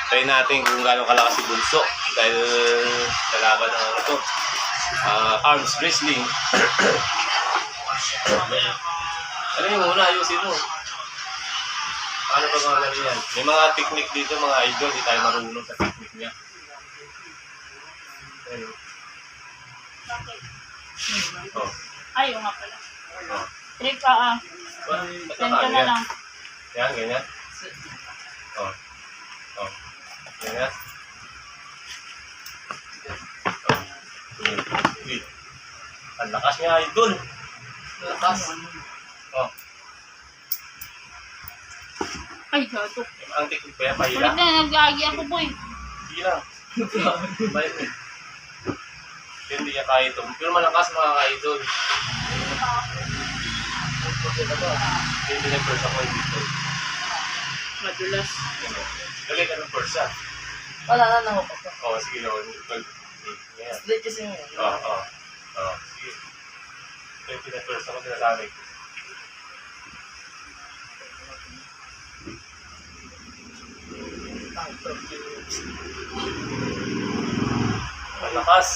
Try natin kung gaano kalakas si Bunso. Dahil lalaban ng ano to. Arms wrestling. Ano yung muna, ayusin mo. Ano ba mga namin yan? May mga technique dito, mga idol. Hindi tayo marunong sa technique niya. Ayun. Oh. Ayaw nga pala. Oh. Trip Ba't Yan ka na lang. Yan, ganyan. Oh. Oh. Ganyan. Uy. Ang lakas niya, idol. Lakas. Oh. Ay, gato. Ang technique pa yan, Ulit mahila. na, nag-agi ako boy. Sige lang. Bayad mo. Hindi niya kaya ito. Pero malakas mga ka-idol. Hindi na first ako dito. Madulas. Lagay ka ng first ah. Wala na lang ako. Oo, sige lang. Yan. Split kasi yung Oo. Sige. Hindi na first ako sinasabi. Malakas.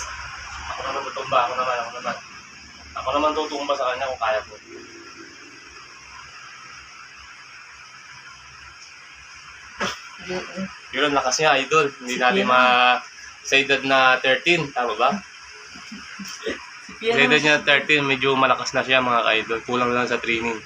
Ako naman tutumba. Ako naman. Ako naman tutumba sa kanya kung kaya ko. Yun ang lakas niya, idol. Hindi natin sa edad na 13, tama ba? Sa edad niya 13, medyo malakas na siya mga ka-idol. Kulang lang sa training.